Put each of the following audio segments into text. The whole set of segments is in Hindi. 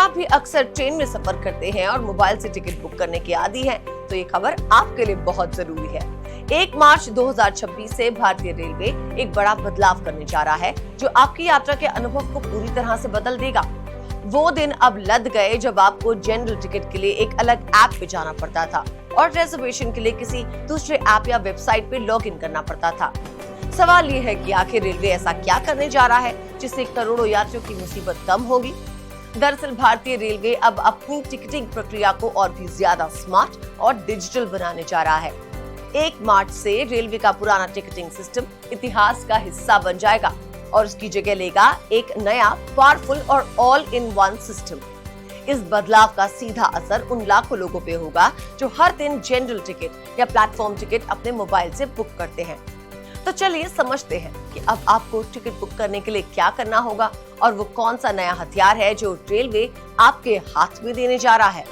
आप भी अक्सर ट्रेन में सफर करते हैं और मोबाइल से टिकट बुक करने के आदी हैं, तो ये खबर आपके लिए बहुत जरूरी है। 1 मार्च 2026 से भारतीय रेलवे एक बड़ा बदलाव करने जा रहा है, जो आपकी यात्रा के अनुभव को पूरी तरह से बदल देगा। वो दिन अब लद गए जब आपको जनरल टिकट के लिए एक अलग ऐप पे जाना पड़ता था और रिजर्वेशन के लिए किसी दूसरे ऐप या वेबसाइट पे लॉगिन करना पड़ता था। सवाल ये है कि आखिर रेलवे ऐसा क्या करने जा रहा है जिससे करोड़ों यात्रियों की मुसीबत कम होगी। दरअसल भारतीय रेलवे अब अपनी टिकटिंग प्रक्रिया को और भी ज्यादा स्मार्ट और डिजिटल बनाने जा रहा है। 1 मार्च से रेलवे का पुराना टिकटिंग सिस्टम इतिहास का हिस्सा बन जाएगा और उसकी जगह लेगा एक नया पावरफुल और ऑल इन वन सिस्टम। इस बदलाव का सीधा असर उन लाखों लोगों पे होगा जो हर दिन जनरल टिकट या प्लेटफॉर्म टिकट अपने मोबाइल से बुक करते हैं। तो चलिए समझते हैं कि अब आपको टिकट बुक करने के लिए क्या करना होगा और वो कौन सा नया हथियार है जो रेलवे आपके हाथ में देने जा रहा है।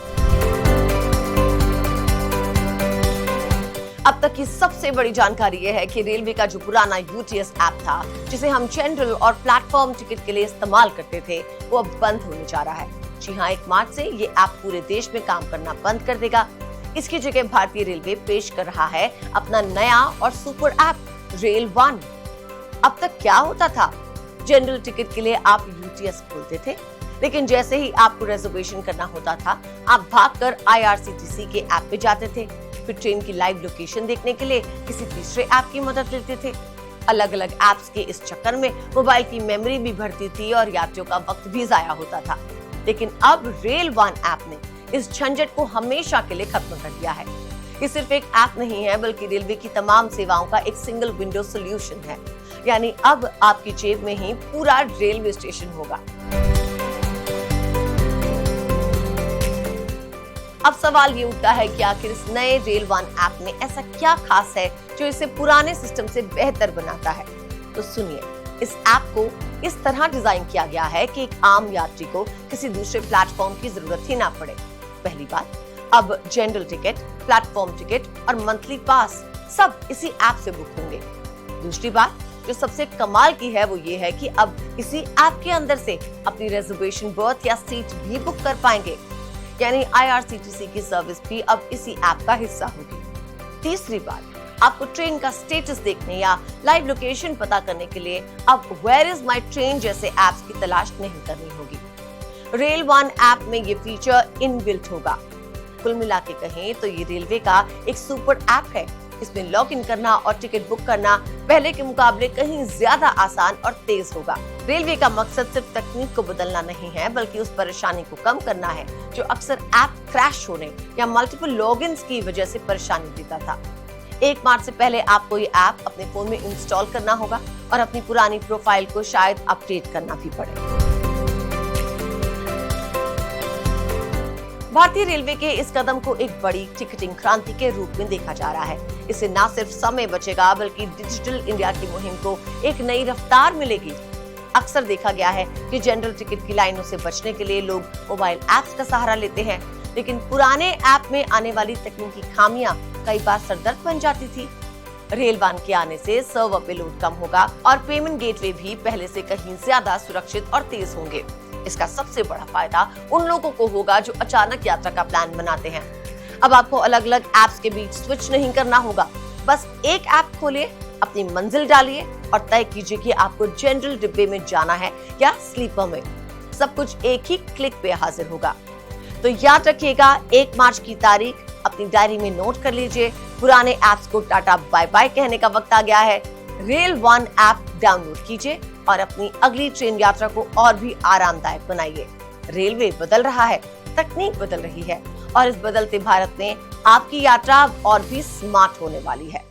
अब तक की सबसे बड़ी जानकारी यह है कि रेलवे का जो पुराना यूटीएस ऐप था, जिसे हम जनरल और प्लेटफॉर्म टिकट के लिए इस्तेमाल करते थे, वो अब बंद होने जा रहा है। जी हाँ, 1 मार्च से ये ऐप पूरे देश में काम करना बंद कर देगा। इसकी जगह भारतीय रेलवे पेश कर रहा है अपना नया और सुपर ऐप रेल वन। अब तक क्या होता था, जनरल टिकट के लिए आप यूटीएस खोलते थे, लेकिन जैसे ही आपको रिजर्वेशन करना होता था, आप भागकर आईआरसीटीसी के ऐप पे जाते थे। फिर ट्रेन की लाइव लोकेशन देखने के लिए किसी तीसरे ऐप की मदद लेते थे। अलग अलग ऐप्स के इस चक्कर में मोबाइल की मेमोरी भी भरती थी और यात्रियों का वक्त भी जाया होता था। लेकिन अब रेल वन ऐप ने इस झंझट को हमेशा के लिए खत्म कर दिया है। ये सिर्फ एक ऐप नहीं है, बल्कि रेलवे की तमाम सेवाओं का एक सिंगल विंडो सॉल्यूशन है। यानी अब आपकी जेब में ही पूरा रेलवे स्टेशन होगा। अब सवाल ये उठता है कि आखिर इस नए रेल वन ऐप में ऐसा क्या खास है जो इसे पुराने सिस्टम से बेहतर बनाता है। तो सुनिए, इस ऐप को इस तरह डिजाइन किया गया है कि एक आम यात्री को किसी दूसरे प्लेटफॉर्म की जरूरत ही ना पड़े। पहली बात, अब जनरल टिकट, प्लेटफॉर्म टिकट और मंथली पास सब इसी ऐप से बुक होंगे। दूसरी बात जो सबसे कमाल की है वो ये है कि अब इसी ऐप के अंदर से अपनी रिजर्वेशन बर्थ या सीट भी बुक कर पाएंगे। यानी आईआरसीटीसी की सर्विस भी अब इसी ऐप का हिस्सा होगी। तीसरी बात, आपको ट्रेन का स्टेटस देखने या लाइव लोकेशन पता करने के लिए अब वेयर इज माई ट्रेन जैसे ऐप्स की तलाश नहीं करनी होगी। रेल वन ऐप में ये फीचर इनबिल्ट होगा। कुल मिला के कहें तो ये रेलवे का एक सुपर ऐप है। इसमें लॉग इन करना और टिकट बुक करना पहले के मुकाबले कहीं ज्यादा आसान और तेज होगा। रेलवे का मकसद सिर्फ तकनीक को बदलना नहीं है, बल्कि उस परेशानी को कम करना है जो अक्सर ऐप क्रैश होने या मल्टीपल लॉगिन्स की वजह से परेशानी देता था। 1 मार्च से पहले आपको ये ऐप अपने फोन में इंस्टॉल करना होगा और अपनी पुरानी प्रोफाइल को शायद अपडेट करना भी पड़े। भारतीय रेलवे के इस कदम को एक बड़ी टिकटिंग क्रांति के रूप में देखा जा रहा है। इससे न सिर्फ समय बचेगा, बल्कि डिजिटल इंडिया की मुहिम को एक नई रफ्तार मिलेगी। अक्सर देखा गया है कि जनरल टिकट की लाइनों से बचने के लिए लोग मोबाइल ऐप्स का सहारा लेते हैं, लेकिन पुराने ऐप में आने वाली तकनीकी खामियां कई बार सरदर्द बन जाती थी। रेल वन के आने से सर्वर पे लोड कम होगा और पेमेंट गेटवे भी पहले से कहीं ज्यादा सुरक्षित और तेज होंगे। इसका सबसे बड़ा फायदा उन लोगों को होगा जो अचानक यात्रा का प्लान बनाते हैं। अब आपको अलग अलग ऐप्स के बीच स्विच नहीं करना होगा। बस एक ऐप खोलिए, अपनी मंजिल डालिए और तय कीजिए कि आपको जनरल डिब्बे में जाना है या स्लीपर में। सब कुछ एक ही क्लिक पे हाजिर होगा। तो याद रखिएगा, 1 मार्च की तारीख अपनी डायरी में नोट कर लीजिए। पुराने ऐप्स को टाटा बाय बाय कहने का वक्त आ गया है। रेल वन ऐप डाउनलोड कीजिए और अपनी अगली ट्रेन यात्रा को और भी आरामदायक बनाइए। रेलवे बदल रहा है, तकनीक बदल रही है और इस बदलते भारत में आपकी यात्रा और भी स्मार्ट होने वाली है।